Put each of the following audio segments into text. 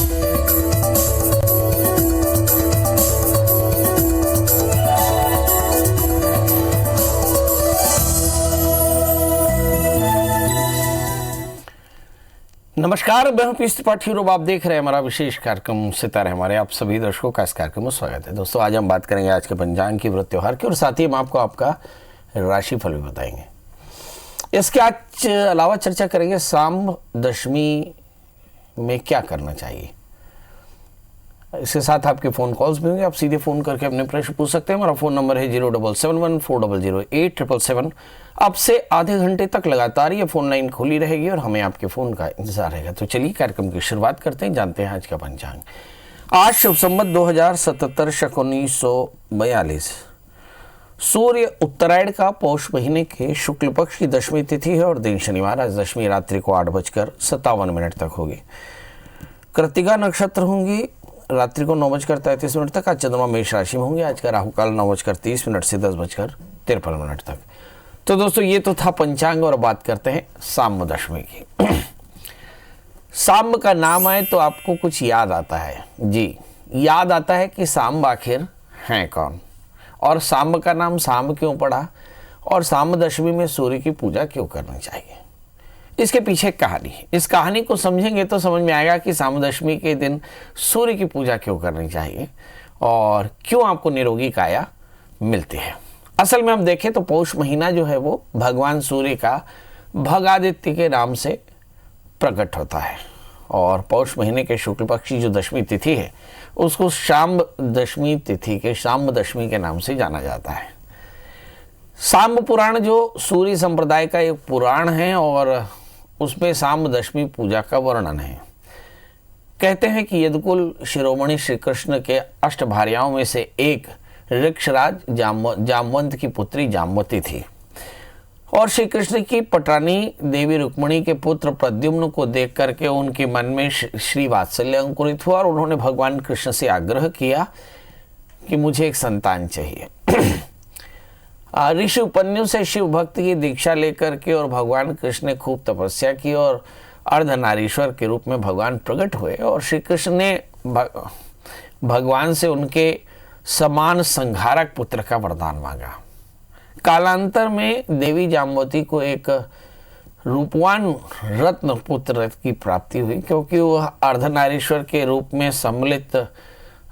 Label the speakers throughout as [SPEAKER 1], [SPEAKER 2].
[SPEAKER 1] नमस्कार, मैं हूं पीयूष त्रिपाठी और आप देख रहे हैं हमारा विशेष कार्यक्रम सितारे हमारे। आप सभी दर्शकों का इस कार्यक्रम में स्वागत है। दोस्तों, आज हम बात करेंगे आज के पंचांग की, व्रत त्योहार की और साथ ही हम आपको आपका राशिफल भी बताएंगे। इसके आज अलावा चर्चा करेंगे शाम दशमी में क्या करना चाहिए। इसके साथ आपके फ़ोन कॉल्स भी होंगे, आप सीधे फ़ोन करके अपने प्रश्न पूछ सकते हैं। हमारा फ़ोन नंबर है 07714008777। अब से आधे घंटे तक लगातार ये फ़ोन लाइन खुली रहेगी और हमें आपके फ़ोन का इंतजार रहेगा। तो चलिए कार्यक्रम की शुरुआत करते हैं, जानते हैं आज का पंचांग। आज शुभ संवत 2077 शक 1942, सूर्य उत्तरायण का पौष महीने के शुक्ल पक्ष की दशमी तिथि है और दिन शनिवार। आज दशमी रात्रि को 8:57 तक होगी। कृत्तिका नक्षत्र होंगी रात्रि को 9:33 तक। आज चंद्रमा मेष राशि में होंगे। आज का राहु काल 9:30 से 10:53 तक। तो दोस्तों, ये तो था पंचांग और बात करते हैं शाम दशमी की। शाम का नाम आए तो आपको कुछ याद आता है जी, याद आता है कि शाम आखिर हैं कौन, और शाम का नाम शाम क्यों पड़ा, और शाम दशमी में सूर्य की पूजा क्यों करनी चाहिए। इसके पीछे एक कहानी है। इस कहानी को समझेंगे तो समझ में आएगा कि शाम दशमी के दिन सूर्य की पूजा क्यों करनी चाहिए और क्यों आपको निरोगी काया मिलती है। असल में हम देखें तो पौष महीना जो है वो भगवान सूर्य का भगादित्य के नाम से प्रकट होता है और पौष महीने के शुक्ल पक्ष की जो दशमी तिथि है उसको शाम दशमी तिथि के शाम दशमी के नाम से जाना जाता है। शाम पुराण जो सूर्य संप्रदाय का एक पुराण है और उसमें शाम दशमी पूजा का वर्णन है। कहते हैं कि यदुकुल शिरोमणि श्री कृष्ण के अष्ट भार्याओं में से एक ऋक्षराज जामवंत की पुत्री जामवती थी और श्री कृष्ण की पटानी देवी रुक्मिणी के पुत्र प्रद्युम्न को देख करके उनके मन में श्री वात्सल्य अंकुरित हुआ और उन्होंने भगवान कृष्ण से आग्रह किया कि मुझे एक संतान चाहिए। ऋषि उपन्यु से शिव भक्ति की दीक्षा लेकर के और भगवान कृष्ण ने खूब तपस्या की और अर्धनारीश्वर के रूप में भगवान प्रकट हुए और श्री कृष्ण ने भगवान से उनके समान संहारक पुत्र का वरदान मांगा। कालांतर में देवी जामवती को एक रूपवान रत्न पुत्र की प्राप्ति हुई, क्योंकि वह अर्धनारीश्वर के रूप में सम्मिलित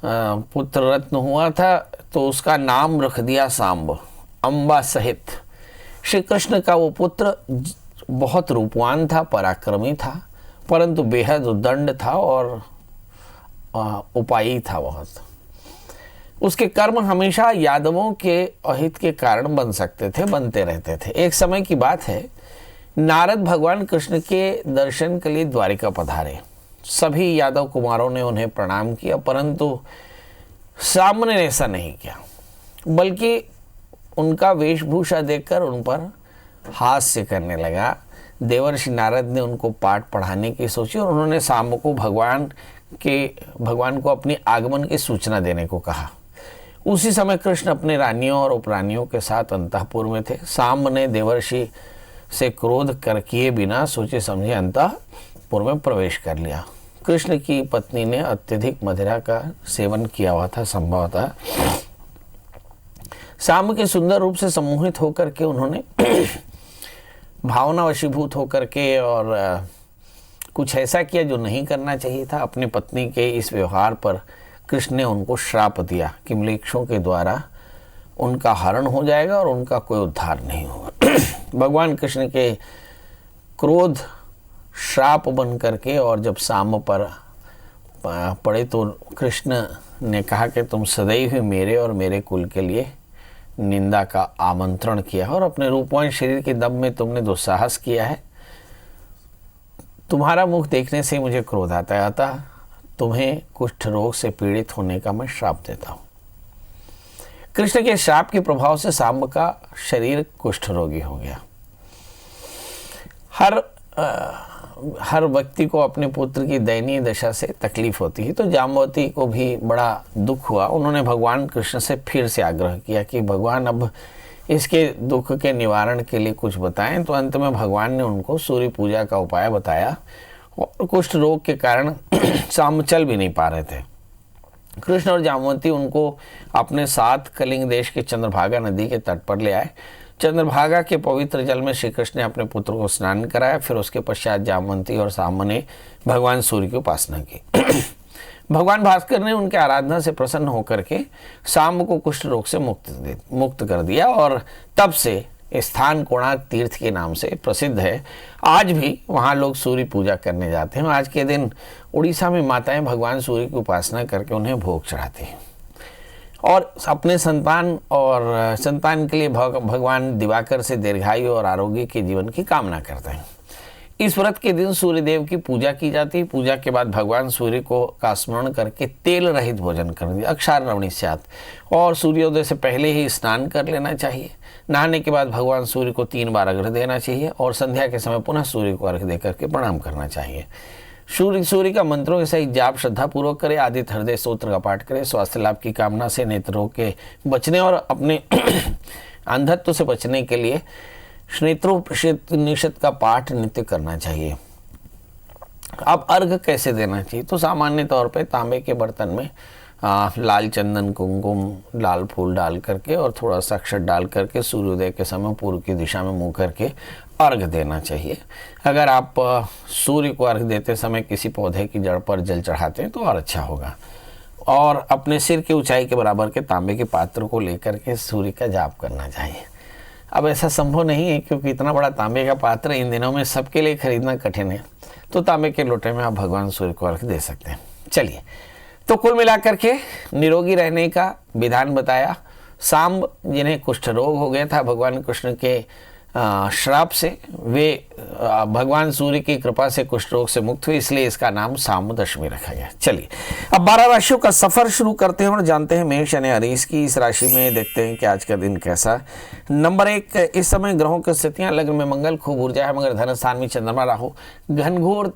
[SPEAKER 1] पुत्र रत्न हुआ था तो उसका नाम रख दिया सांब, अम्बा सहित। श्री कृष्ण का वो पुत्र बहुत रूपवान था, पराक्रमी था, परंतु बेहद उद्दंड था और उपायी था बहुत। उसके कर्म हमेशा यादवों के अहित के कारण बनते रहते थे। एक समय की बात है, नारद भगवान कृष्ण के दर्शन के लिए द्वारिका पधारे। सभी यादव कुमारों ने उन्हें प्रणाम किया, परंतु शाम ने ऐसा नहीं किया, बल्कि उनका वेशभूषा देखकर उन पर हास्य करने लगा। देवर्षि नारद ने उनको पाठ पढ़ाने की सोची और उन्होंने शाम को भगवान को अपनी आगमन की सूचना देने को कहा। उसी समय कृष्ण अपने रानियों और उपरानियों के साथ अंतःपुर में थे। शाम ने देवर्षि से क्रोध कर किए बिना सोचे समझे अंतःपुर में प्रवेश कर लिया। कृष्ण की पत्नी ने अत्यधिक मदिरा का सेवन किया हुआ था, संभवतः शाम के सुंदर रूप से सम्मोहित होकर के उन्होंने भावना वशीभूत होकर के और कुछ ऐसा किया जो नहीं करना चाहिए था। अपनी पत्नी के इस व्यवहार पर कृष्ण ने उनको श्राप दिया कि म्लेच्छों के द्वारा उनका हरण हो जाएगा और उनका कोई उद्धार नहीं होगा। भगवान कृष्ण के क्रोध श्राप बन करके और जब शाम पर पड़े तो कृष्ण ने कहा कि तुम सदैव ही मेरे और मेरे कुल के लिए निंदा का आमंत्रण किया और अपने रूपवान शरीर के दम में तुमने दुस्साहस किया है। तुम्हारा मुख देखने से मुझे क्रोध आता है, अतः तुम्हें कुष्ठ रोग से पीड़ित होने का मैं श्राप देता हूँ। कृष्ण के श्राप के प्रभाव से शाम का शरीर कुष्ठ रोगी हो गया। हर व्यक्ति को अपने पुत्र की दयनीय दशा से तकलीफ होती है, तो जामवती को भी बड़ा दुख हुआ। उन्होंने भगवान कृष्ण से फिर से आग्रह किया कि भगवान अब इसके दुख के निवारण के लिए कुछ बताएं। तो अंत में भगवान ने उनको सूर्य पूजा का उपाय बताया और कुष्ठ रोग के कारण शाम चल भी नहीं पा रहे थे। कृष्ण और जामवंती उनको अपने साथ कलिंग देश के चंद्रभागा नदी के तट पर ले आए। चंद्रभागा के पवित्र जल में श्री कृष्ण ने अपने पुत्र को स्नान कराया। फिर उसके पश्चात जामवंती और शाम ने भगवान सूर्य की उपासना की। भगवान भास्कर ने उनके आराधना से प्रसन्न होकर के शाम को कुष्ठ रोग से मुक्त कर दिया और तब से स्थान कोणार्क तीर्थ के नाम से प्रसिद्ध है। आज भी वहाँ लोग सूर्य पूजा करने जाते हैं। आज के दिन उड़ीसा में माताएं भगवान सूर्य की उपासना करके उन्हें भोग चढ़ाती हैं और अपने संतान के लिए भगवान दिवाकर से दीर्घायु और आरोग्य के जीवन की कामना करते हैं। इस व्रत के दिन सूर्य देव की पूजा की जाती है। पूजा के बाद भगवान सूर्य का स्मरण करके तेल रहित भोजन कर दिया, अक्षार स्यात्, और सूर्योदय से पहले ही स्नान कर लेना चाहिए। नहाने के बाद भगवान सूर्य को 3 बार अर्घ्य देना चाहिए और संध्या के समय पुनः सूर्य को अर्घ्य देकर के प्रणाम करना चाहिए। सूर्य का मंत्रों के सहित जाप श्रद्धापूर्वक करें। आदित्य हृदय स्तोत्र का पाठ करें। स्वास्थ्य लाभ की कामना से, नेत्र रोग के बचने और अपने अंधत्व से बचने के लिए नेत्रोपनिषद का पाठ नित्य करना चाहिए। अब अर्घ कैसे देना चाहिए? तो सामान्य तौर पे तांबे के बर्तन में लाल चंदन, कुमकुम, लाल फूल डाल करके और थोड़ा सा अक्षत डाल करके सूर्योदय के समय पूर्व की दिशा में मुँह करके अर्घ देना चाहिए। अगर आप सूर्य को अर्घ देते समय किसी पौधे की जड़ पर जल चढ़ाते हैं तो और अच्छा होगा। और अपने सिर की ऊंचाई के बराबर के तांबे के पात्र को लेकर के सूर्य का जाप करना चाहिए। अब ऐसा संभव नहीं है क्योंकि इतना बड़ा तांबे का पात्र इन दिनों में सबके लिए खरीदना कठिन है, तो तांबे के लोटे में आप भगवान सूर्य को अर्घ दे सकते हैं। चलिए, तो कुल मिलाकर के निरोगी रहने का विधान बताया। सांब जिन्हें कुष्ठ रोग हो गया था, भगवान कृष्ण के श्राप से वे भगवान सूर्य की कृपा से कुष्ठ रोग से मुक्त हुए, इसलिए इसका नाम सांब दशमी रखा गया। चलिए, अब 12 राशियों का सफर शुरू करते हैं और जानते हैं मेष यानी अरीस की इस राशि में। देखते हैं कि आज का दिन कैसा। नंबर 1, इस समय ग्रहों की स्थितियां। लग्न में मंगल, खूब ऊर्जा है, मगर धन स्थान में चंद्रमा राहु घनघोर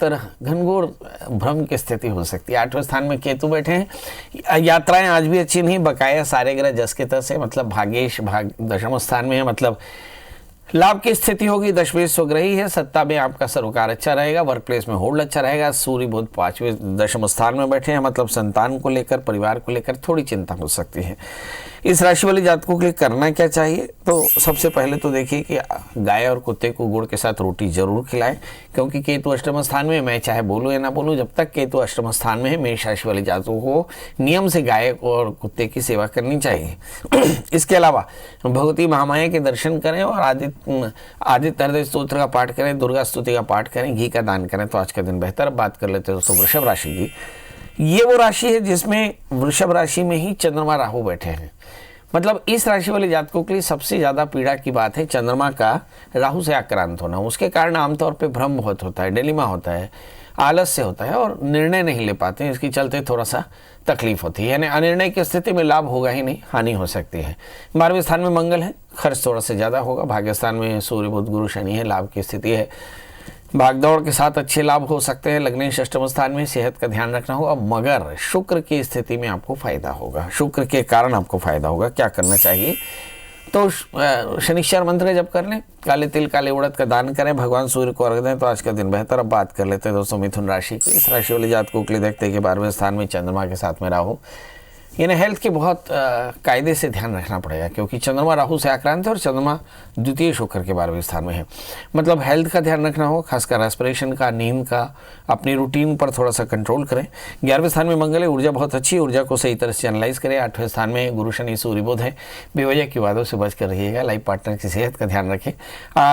[SPEAKER 1] भ्रम की स्थिति हो सकती है। 8वें स्थान में केतु बैठे हैं। यात्राएं आज भी अच्छी नहीं, बकाया सारे ग्रह जस के तस है, मतलब भाग्येश 10वें स्थान में है, मतलब लाभ की स्थिति होगी। 10वें स्वग्रही है। सत्ता में आपका सरोकार अच्छा रहेगा, वर्क प्लेस में होल्ड अच्छा रहेगा। सूर्य बुध 5वें 10वें स्थान में बैठे हैं, मतलब संतान को लेकर, परिवार को लेकर थोड़ी चिंता हो सकती है। इस राशि वाले जातकों के लिए करना क्या चाहिए? तो सबसे पहले तो देखिए कि गाय और कुत्ते को गुड़ के साथ रोटी जरूर खिलाएं, क्योंकि केतु अष्टम स्थान में, मैं चाहे बोलूँ या ना बोलूँ, जब तक केतु अष्टम स्थान में है, मेष राशि वाले जातकों को नियम से गाय और कुत्ते की सेवा करनी चाहिए। इसके अलावा भगवती महामाया के दर्शन करें और आदित्य हृदय स्तोत्र का पाठ करें, दुर्गा स्तुति का पाठ करें, घी का दान करें, तो आज का दिन बेहतर। अब बात कर लेते हैं दोस्तों वृषभ राशि की। ये वो राशि है जिसमें वृषभ राशि में ही चंद्रमा राहु बैठे हैं। मतलब इस राशि वाले जातकों के लिए सबसे ज़्यादा पीड़ा की बात है चंद्रमा का राहु से आक्रांत होना। उसके कारण आमतौर पे भ्रम बहुत होता है, डिलेमा होता है, आलस्य होता है और निर्णय नहीं ले पाते हैं। इसके चलते थोड़ा सा तकलीफ होती है, यानी अनिर्णय की स्थिति में लाभ होगा ही नहीं, हानि हो सकती है। 12वें स्थान में मंगल है, खर्च थोड़ा सा ज़्यादा होगा। भाग्यस्थान में सूर्य बुध गुरु शनि है, लाभ की स्थिति है। भागदौड़ के साथ अच्छे लाभ हो सकते हैं। लग्नेश अष्टम स्थान में, सेहत का ध्यान रखना होगा, मगर शुक्र की स्थिति में आपको फायदा होगा। शुक्र के कारण आपको फायदा होगा। क्या करना चाहिए? तो शनिश्चर मंत्र का जप कर लें, काले तिल काले उड़द का दान करें, भगवान सूर्य को अर्घ दें, तो आज का दिन बेहतर। अब बात कर लेते हैं दोस्तों मिथुन राशि की। इस राशि वाले जातकों के लिए देखते हैं कि 12वें स्थान में चंद्रमा के साथ में राहु, यानी हेल्थ के बहुत कायदे से ध्यान रखना पड़ेगा, क्योंकि चंद्रमा राहु से आक्रांत है और चंद्रमा द्वितीय शुक्र के 12वें स्थान में है। मतलब हेल्थ का ध्यान रखना हो, खासकर रेस्पिरेशन का, नींद का, अपनी रूटीन पर थोड़ा सा कंट्रोल करें। 11वें स्थान में मंगल है, ऊर्जा बहुत अच्छी है, ऊर्जा को सही तरह से एनालाइज करें। 8वें स्थान में गुरु शनि सूर्य बुध है, बेवजह की वादों से बच कर रहिएगा। लाइफ पार्टनर की सेहत का ध्यान रखें।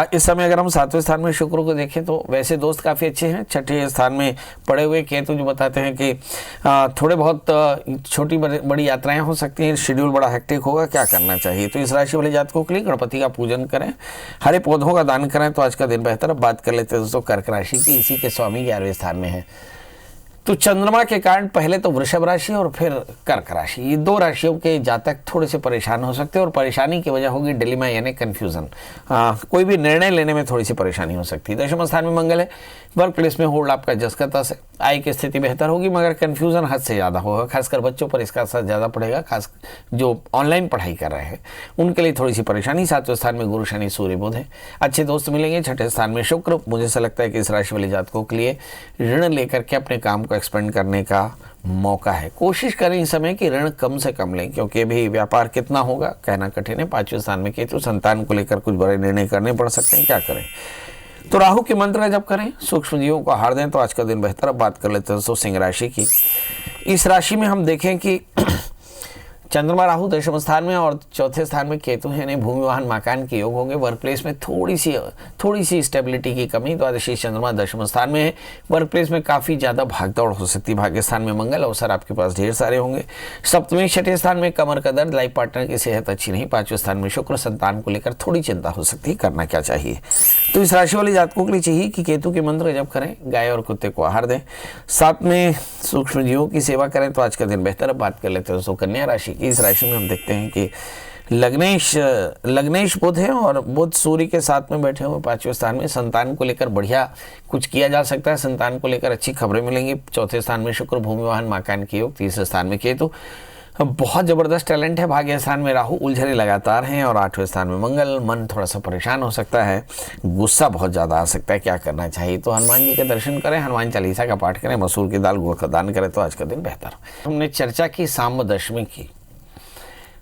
[SPEAKER 1] इस समय अगर हम 7वें स्थान में शुक्र को देखें तो वैसे दोस्त काफ़ी अच्छे हैं। 6ठे स्थान में पड़े हुए केतु जो बताते हैं कि थोड़े बहुत छोटी बड़ी यात्राएं हो सकती हैं, शेड्यूल बड़ा हेक्टिक होगा। क्या करना चाहिए? तो इस राशि वाले जातकों के लिए गणपति का पूजन करें, हरे पौधों का दान करें, तो आज का दिन बेहतर। अब बात कर लेते हैं दोस्तों कर्क राशि की। इसी के स्वामी 11वें स्थान में है। तो चंद्रमा के कारण पहले तो वृषभ राशि और फिर कर्क राशि, ये दो राशियों के जातक थोड़े से परेशान हो सकते हैं और परेशानी की वजह होगी डिलेमा यानी कंफ्यूजन। कोई भी निर्णय लेने में थोड़ी सी परेशानी हो सकती है। दशम स्थान में मंगल है, वर्क प्लेस में होल्ड आपका जसकता से, आय की स्थिति बेहतर होगी मगर कंफ्यूजन हद से ज़्यादा होगा, खासकर बच्चों पर इसका असर ज़्यादा पड़ेगा, खास जो ऑनलाइन पढ़ाई कर रहे हैं उनके लिए थोड़ी सी परेशानी। सातवें स्थान में गुरु शनि सूर्य बुध है, अच्छे दोस्त मिलेंगे। छठे स्थान में शुक्र, मुझे ऐसा लगता है कि इस राशि वाले जातकों के लिए ऋण लेकर के अपने काम को एक्सपेंड करने का मौका है। कोशिश करें इस समय कि ऋण कम से कम लें, क्योंकि अभी व्यापार कितना होगा कहना कठिन है। पांचवें स्थान में केतु, संतान को लेकर कुछ बड़े निर्णय करने पड़ सकते हैं, क्या करें। तो राहु के मंत्र का जप करें, सूक्ष्म जीवों को आहार दें तो आज का दिन बेहतर। अब बात कर लेते हैं दोस्तों सिंह राशि की। इस राशि में हम देखें कि चंद्रमा राहु दशम स्थान में और चौथे स्थान में केतु है, भूमि वाहन मकान के योग होंगे। वर्क प्लेस में थोड़ी सी स्टेबिलिटी की कमी। द्वादशी चंद्रमा दशम स्थान में है, वर्क प्लेस में काफ़ी ज़्यादा भागदौड़ हो सकती है। भाग्य स्थान में मंगल, अवसर आपके पास ढेर सारे होंगे। सप्तमी छठे स्थान में कमर का दर्द, लाइफ पार्टनर की सेहत अच्छी नहीं। पांचवें स्थान में शुक्र, संतान को लेकर थोड़ी चिंता हो सकती है, करना क्या चाहिए। तो इस राशि वाले जातकों के लिए चाहिए कि केतु के मंत्र जप करें, गाय और कुत्ते को आहार दें, साथ में सूक्ष्म जीवों की सेवा करें तो आज का दिन बेहतर। अब बात कर लेते हैं दोस्तों कन्या राशि की। इस राशि में हम देखते हैं कि लग्नेश बुध है और बुध सूर्य के साथ में बैठे हुए पांचवें स्थान में। संतान को लेकर बढ़िया कुछ किया जा सकता है, संतान को लेकर अच्छी खबरें मिलेंगी। चौथे स्थान में शुक्र, भूमि वाहन मकान के योग। तीसरे स्थान में केतु, बहुत ज़बरदस्त टैलेंट है। भाग्य स्थान में राहु, उलझने लगातार हैं। और आठवें स्थान में मंगल, मन थोड़ा सा परेशान हो सकता है, गुस्सा बहुत ज़्यादा आ सकता है, क्या करना चाहिए। तो हनुमान जी का दर्शन करें, हनुमान चालीसा का पाठ करें, मसूर की दाल गुड़ का दान करें तो आज का दिन बेहतर। हमने चर्चा की साम दशमी की।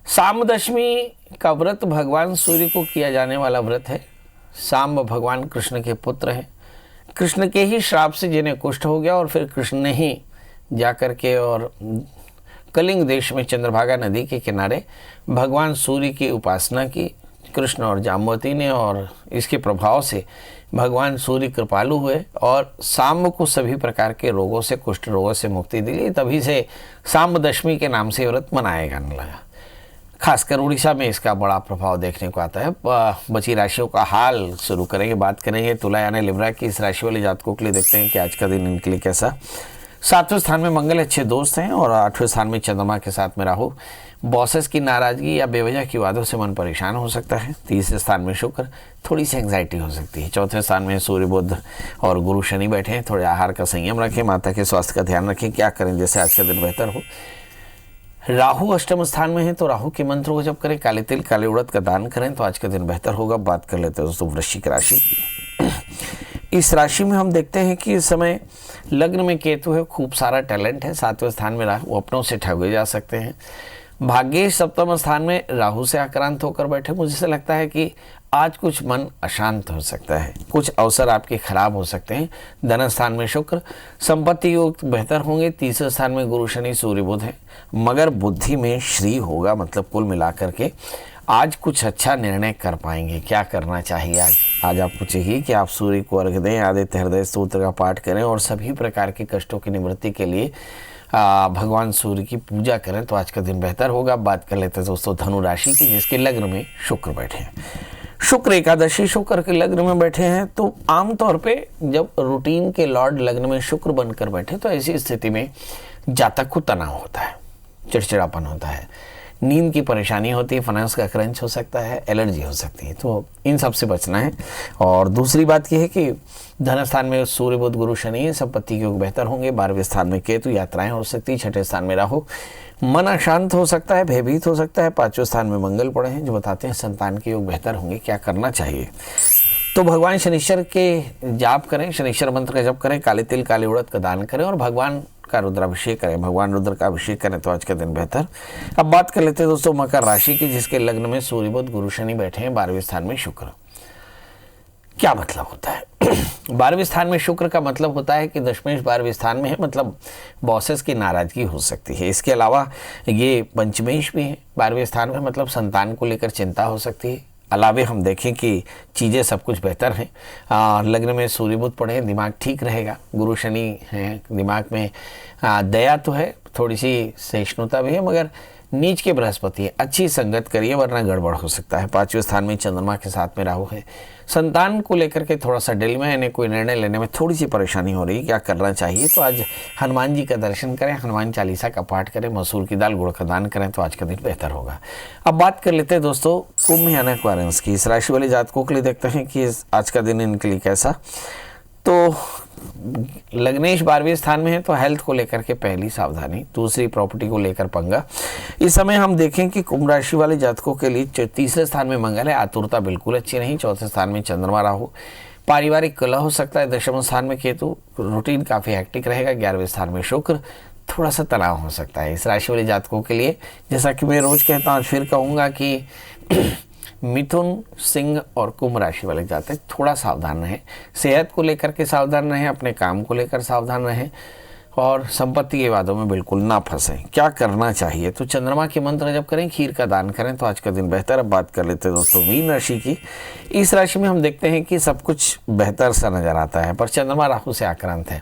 [SPEAKER 1] साम दशमी का व्रत भगवान सूर्य को किया जाने वाला व्रत है। साम भगवान कृष्ण के पुत्र हैं। कृष्ण के ही श्राप से जिन्हें कुष्ठ हो गया और फिर कृष्ण ने ही जाकर के और कलिंग देश में चंद्रभागा नदी के किनारे भगवान सूर्य की उपासना की, कृष्ण और जाम्बवती ने, और इसके प्रभाव से भगवान सूर्य कृपालु हुए और साम को सभी प्रकार के रोगों से, कुष्ठ रोगों से मुक्ति दिली। तभी से साम दशमी के नाम से व्रत मनाया जाने लगा। खासकर उड़ीसा में इसका बड़ा प्रभाव देखने को आता है। बची राशियों का हाल शुरू करेंगे, बात करेंगे तुला यानी लिब्रा की। इस राशि वाले जातकों के लिए देखते हैं कि आज का दिन इनके लिए कैसा। सातवें स्थान में मंगल, अच्छे दोस्त हैं। और आठवें स्थान में चंद्रमा के साथ में राहु, बॉसेस की नाराजगी या बेवजह की वादों से मन परेशान हो सकता है। तीसरे स्थान में शुक्र, थोड़ी सी एंग्जाइटी हो सकती है। चौथे स्थान में सूर्य बुध और गुरु शनि बैठे हैं। थोड़े आहार का संयम रखें, माता के स्वास्थ्य का ध्यान रखें, क्या करें जैसे आज का दिन बेहतर हो। राहु अष्टम स्थान में है तो राहु के मंत्र को जप करें, काले तिल काले उड़द का दान करें तो आज का दिन बेहतर होगा। बात कर लेते हैं दोस्तों वृश्चिक राशि की। इस राशि में हम देखते हैं कि इस समय लग्न में केतु है, खूब सारा टैलेंट है। सातवें स्थान में राहु, अपनों से ठगे जा सकते हैं। भाग्य सप्तम स्थान में राहु से आक्रांत होकर बैठे। मुझे ऐसा लगता है कि आज कुछ मन अशांत हो सकता है, कुछ अवसर आपके खराब हो सकते हैं। धन स्थान में शुक्र, संपत्ति योग बेहतर होंगे। तीसरे स्थान में गुरु शनि सूर्य बुध है, मगर बुद्धि में श्री होगा। मतलब कुल मिलाकर के आज कुछ अच्छा निर्णय कर पाएंगे। क्या करना चाहिए आज आपको चाहिए कि आप सूर्य को अर्घ दें, आदित्य हृदय स्तोत्र का पाठ करें और सभी प्रकार के कष्टों की निवृत्ति के लिए भगवान सूर्य की पूजा करें तो आज का दिन बेहतर होगा। बात कर लेते हैं दोस्तों धनु राशि की, जिसके लग्न में शुक्र बैठे हैं। शुक्र एकादशी शुक्र के लग्न में बैठे हैं तो आमतौर पे जब रूटीन के लॉर्ड लग्न में शुक्र बनकर बैठे तो ऐसी स्थिति में जातक को तनाव होता है, चिड़चिड़ापन होता है, नींद की परेशानी होती है, फाइनेंस का क्रंच हो सकता है, एलर्जी हो सकती है। तो इन सब से बचना है। और दूसरी बात यह है कि धन स्थान में सूर्य बुध गुरु शनि है, संपत्ति के योग बेहतर होंगे। 12वें स्थान में केतु, यात्राएं हो सकती है। छठे स्थान में राहु, मन अशांत हो सकता है, भयभीत हो सकता है। 5वें स्थान में मंगल पड़े हैं जो बताते हैं संतान के योग बेहतर होंगे। क्या करना चाहिए तो भगवान शनिश्चर के जाप करें, शनिश्चर मंत्र का जप करें, काले तिल काले उड़द का दान करें और भगवान का रुद्राभिषेक करें, भगवान रुद्र का अभिषेक करें तो आज का दिन बेहतर। अब बात कर लेते हैं दोस्तों मकर राशि की, जिसके लग्न में सूर्य बुध गुरु शनि बैठे हैं। 12वें स्थान में शुक्र। क्या मतलब होता है 12वें स्थान में शुक्र का मतलब होता है कि दशमेश 12वें स्थान में है, मतलब बॉसेस की नाराजगी हो सकती है। इसके अलावा ये पंचमेश भी है 12वें स्थान में, मतलब संतान को लेकर चिंता हो सकती है। अलावे हम देखें कि चीज़ें सब कुछ बेहतर हैं। लग्न में सूर्य बुध पड़े हैं, दिमाग ठीक रहेगा। गुरु शनि हैं, दिमाग में दया तो है, थोड़ी सी सहिष्णुता भी है, मगर नीच के बृहस्पति है, अच्छी संगत करिए वरना गड़बड़ हो सकता है। 5वें स्थान में चंद्रमा के साथ में राहु है। संतान को लेकर के थोड़ा सा दिल में यानी कोई निर्णय लेने में थोड़ी सी परेशानी हो रही है, क्या करना चाहिए? तो आज हनुमान जी का दर्शन करें, हनुमान चालीसा का पाठ करें, मसूर की दाल गुड़ का दान करें तो आज का दिन बेहतर होगा। अब बात कर लेते हैं दोस्तों कुंभ यानी एक्वेरियस की। इस राशि वाले जातकों के लिए देखते हैं कि आज का दिन इनके लिए कैसा। तो लग्नेश 12वें स्थान में है तो हेल्थ को लेकर के पहली सावधानी, दूसरी प्रॉपर्टी को लेकर पंगा। इस समय हम देखें कि कुंभ राशि वाले जातकों के लिए तीसरे स्थान में मंगल है, आतुरता बिल्कुल अच्छी नहीं। चौथे स्थान में चंद्रमा राहु, पारिवारिक कलह हो सकता है। दशम स्थान में केतु, रूटीन काफ़ी हेक्टिक रहेगा। 11वें स्थान में शुक्र, थोड़ा सा तनाव हो सकता है इस राशि वाले जातकों के लिए। जैसा कि मैं रोज कहता हूँ, फिर कहूँगा कि मिथुन, सिंह और कुंभ राशि वाले जातक थोड़ा सावधान रहें। सेहत को लेकर के सावधान रहें, अपने काम को लेकर सावधान रहें और संपत्ति के वादों में बिल्कुल ना फंसें। क्या करना चाहिए? तो चंद्रमा के मंत्र जप करें, खीर का दान करें तो आज का दिन बेहतर। अब बात कर लेते हैं दोस्तों मीन राशि की। इस राशि में हम देखते हैं कि सब कुछ बेहतर सा नजर आता है, पर चंद्रमा राहु से आक्रांत है।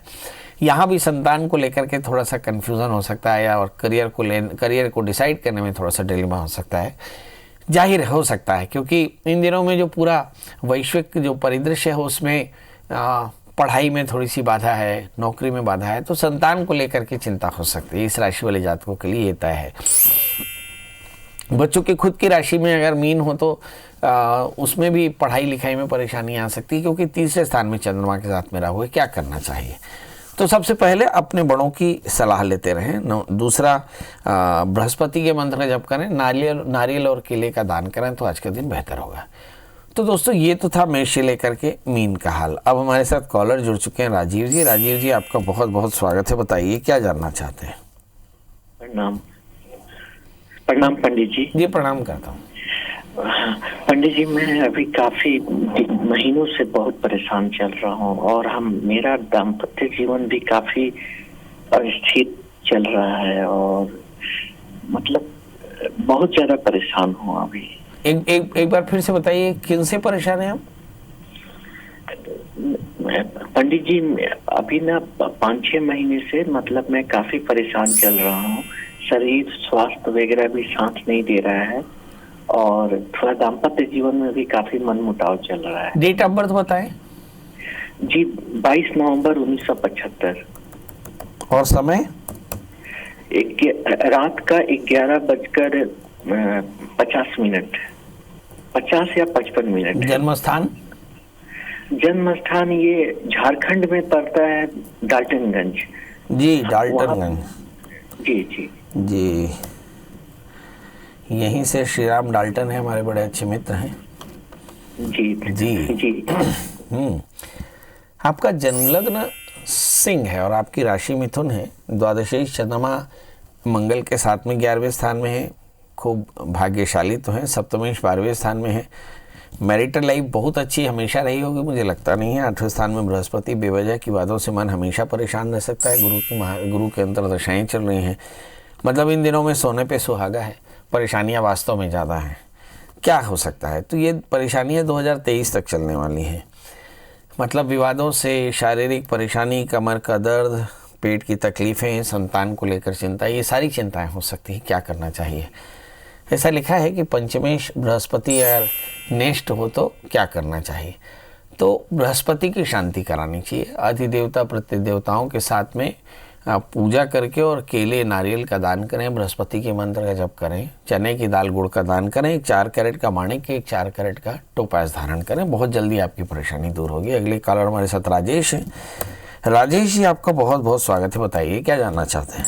[SPEAKER 1] यहाँ भी संतान को लेकर के थोड़ा सा कन्फ्यूज़न हो सकता है और करियर को डिसाइड करने में थोड़ा सा डिलेमा हो सकता है। जाहिर हो सकता है क्योंकि इन दिनों में जो पूरा वैश्विक जो परिदृश्य है उसमें पढ़ाई में थोड़ी सी बाधा है, नौकरी में बाधा है, तो संतान को लेकर के चिंता हो सकती है। इस राशि वाले जातकों के लिए ये तय है। बच्चों की खुद की राशि में अगर मीन हो तो उसमें भी पढ़ाई लिखाई में परेशानी आ सकती है क्योंकि तीसरे स्थान में चंद्रमा के साथ में राहु है। क्या करना चाहिए? तो सबसे पहले अपने बड़ों की सलाह लेते रहें। दूसरा, बृहस्पति के मंत्र का जप करें, नारियल और केले का दान करें तो आज का दिन बेहतर होगा। तो दोस्तों ये तो था मेष से लेकर के मीन का हाल। अब हमारे साथ कॉलर जुड़ चुके हैं राजीव जी। राजीव जी आपका बहुत बहुत स्वागत है, बताइए क्या जानना चाहते हैं?
[SPEAKER 2] प्रणाम। प्रणाम पंडित जी।
[SPEAKER 1] जी प्रणाम करता हूँ
[SPEAKER 2] पंडित जी। मैं अभी काफी महीनों से बहुत परेशान चल रहा हूँ और मेरा दाम्पत्य जीवन भी काफी अस्थिर चल रहा है और मतलब बहुत ज्यादा परेशान हूँ अभी।
[SPEAKER 1] एक बार फिर से बताइए किन से परेशान है आप?
[SPEAKER 2] पंडित जी अभी ना 5-6 महीने से मतलब मैं काफी परेशान चल रहा हूँ। शरीर स्वास्थ्य वगैरह भी साथ नहीं दे रहा है और थोड़ा दाम्पत्य जीवन में भी काफी मनमुटाव चल रहा है।
[SPEAKER 1] डेट ऑफ बर्थ बताएं
[SPEAKER 2] जी। 22 नवंबर 1975।
[SPEAKER 1] और समय?
[SPEAKER 2] रात का 11:50, 50 या 55 मिनट।
[SPEAKER 1] जन्म स्थान?
[SPEAKER 2] जन्म स्थान ये झारखंड में पड़ता है, डाल्टनगंज।
[SPEAKER 1] जी डाल्टनगंज।
[SPEAKER 2] जी जी
[SPEAKER 1] जी, यहीं से श्री राम डाल्टन है, हमारे बड़े अच्छे मित्र हैं।
[SPEAKER 2] जी
[SPEAKER 1] जी
[SPEAKER 2] जी।
[SPEAKER 1] आपका जन्म लग्न सिंह है और आपकी राशि मिथुन है। द्वादशी चंद्रमा मंगल के साथ में 11वें स्थान में है, खूब भाग्यशाली तो है। सप्तमेश 12वें स्थान में है। मैरिटल लाइफ बहुत अच्छी हमेशा रही होगी, मुझे लगता नहीं है। 8वें स्थान में बृहस्पति, बेवजह की बातों से मन हमेशा परेशान रह सकता है। गुरु के अंतर्दशाएँ चल रही हैं, मतलब इन दिनों में सोने पे सुहागा है। परेशानियां वास्तव में ज़्यादा हैं। क्या हो सकता है? तो ये परेशानियां 2023 तक चलने वाली हैं। मतलब विवादों से शारीरिक परेशानी, कमर का दर्द, पेट की तकलीफ़ें, संतान को लेकर चिंता, ये सारी चिंताएं हो सकती हैं। क्या करना चाहिए? ऐसा लिखा है कि पंचमेश बृहस्पति अगर नेष्ट हो तो क्या करना चाहिए? तो बृहस्पति की शांति करानी चाहिए। अधिदेवता प्रतिदेवताओं के साथ में पूजा करके और केले नारियल का दान करें, बृहस्पति के मंत्र का जप करें, चने की दाल गुड़ का दान करें, 4 कैरेट का माणिक, 4 कैरेट का टोपाज धारण करें। बहुत जल्दी आपकी परेशानी दूर होगी। अगले कॉलर हमारे साथ राजेश हैं। राजेश जी आपका बहुत बहुत स्वागत है, बताइए क्या जानना चाहते हैं?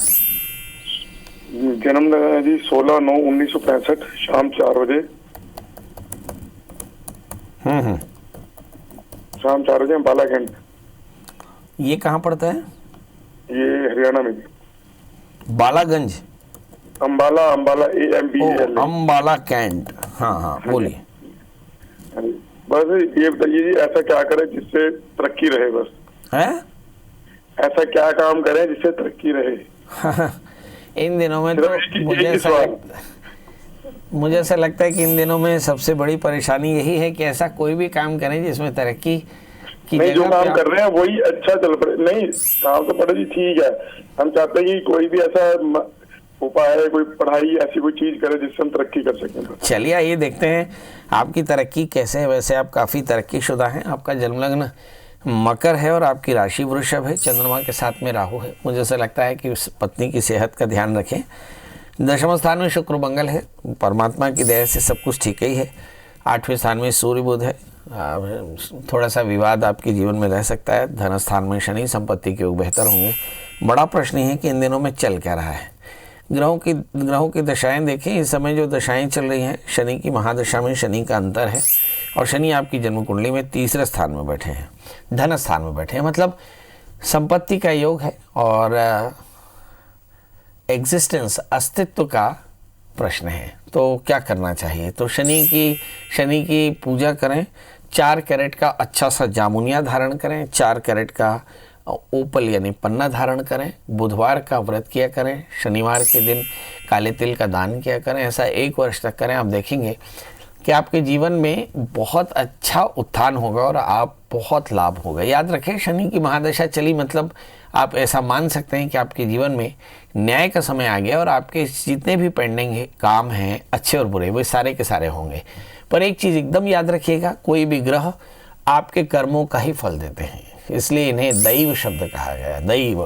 [SPEAKER 3] जन्म जी 16/9/1965 शाम 4 बजे। शाम 4 बजे अम्बाला कैंट।
[SPEAKER 1] ये कहाँ पड़ता है?
[SPEAKER 3] ये हरियाणा में
[SPEAKER 1] बालागंज।
[SPEAKER 3] अम्बाला AMBAL।
[SPEAKER 1] अम्बाला कैंट। हाँ बोलिए।
[SPEAKER 3] बस ये बताइए जी, ऐसा क्या करें जिससे तरक्की रहे? बस
[SPEAKER 1] है ऐसा
[SPEAKER 3] क्या काम करें जिससे तरक्की रहे?
[SPEAKER 1] इन दिनों में तो मुझे ऐसा लगता है कि इन दिनों में सबसे बड़ी परेशानी यही है कि ऐसा कोई भी काम करें जिसमें तरक्की की
[SPEAKER 3] नहीं, जो काम कर रहे हैं वही अच्छा चल पड़े। नहीं, काम तो पड़े जी ठीक है। हम चाहते हैं कि कोई भी ऐसा उपाय है, कोई पढ़ाई ऐसी कोई चीज करे जिससे हम तरक्की कर सकें?
[SPEAKER 1] चलिए आइए देखते हैं आपकी तरक्की कैसे है। वैसे आप काफ़ी तरक्कीशुदा हैं। आपका जन्म लग्न मकर है और आपकी राशि वृषभ है। चंद्रमा के साथ में राहु है। मुझे ऐसा लगता है कि उस पत्नी की सेहत का ध्यान रखें। दशम स्थान में शुक्र मंगल है। परमात्मा की दया से सब कुछ ठीक ही है। 8वें स्थान में सूर्य बुध है। थोड़ा सा विवाद आपके जीवन में रह सकता है। धन स्थान में शनि, संपत्ति के योग बेहतर होंगे। बड़ा प्रश्न है कि इन दिनों में चल क्या रहा है। ग्रहों की दशाएं देखें। इस समय जो दशाएं चल रही हैं, शनि की महादशा में शनि का अंतर है और शनि आपकी जन्म कुंडली में 3रे स्थान में बैठे हैं, धन स्थान में बैठे हैं, मतलब संपत्ति का योग है और एग्जिस्टेंस, अस्तित्व का प्रश्न है। तो क्या करना चाहिए? तो शनि की पूजा करें। 4 कैरेट का अच्छा सा जामुनिया धारण करें। 4 कैरेट का ओपल यानी पन्ना धारण करें। बुधवार का व्रत किया करें। शनिवार के दिन काले तिल का दान किया करें। ऐसा 1 वर्ष तक करें। आप देखेंगे कि आपके जीवन में बहुत अच्छा उत्थान होगा और आप बहुत लाभ होगा। याद रखें, शनि की महादशा चली मतलब आप ऐसा मान सकते हैं कि आपके जीवन में न्याय का समय आ गया और आपके जितने भी पेंडिंग काम हैं, अच्छे और बुरे, वो सारे के सारे होंगे। पर एक चीज़ एकदम याद रखिएगा, कोई भी ग्रह आपके कर्मों का ही फल देते हैं, इसलिए इन्हें दैव शब्द कहा गया। दैव,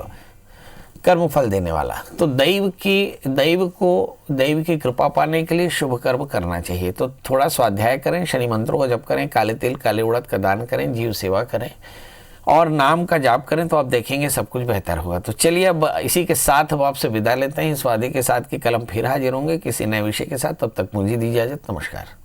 [SPEAKER 1] कर्म फल देने वाला। तो दैव की कृपा पाने के लिए शुभ कर्म करना चाहिए। तो थोड़ा स्वाध्याय करें, शनि मंत्रों का जप करें, काले तिल काले उड़द का दान करें, जीव सेवा करें और नाम का जाप करें, तो आप देखेंगे सब कुछ बेहतर होगा। तो चलिए अब इसी के साथ अब आपसे विदा लेते हैं। इस वादे के साथ कि कल हम फिर हाजिर होंगे किसी नए विषय के साथ। तब तक मुझे दीजिए इजाजत। नमस्कार।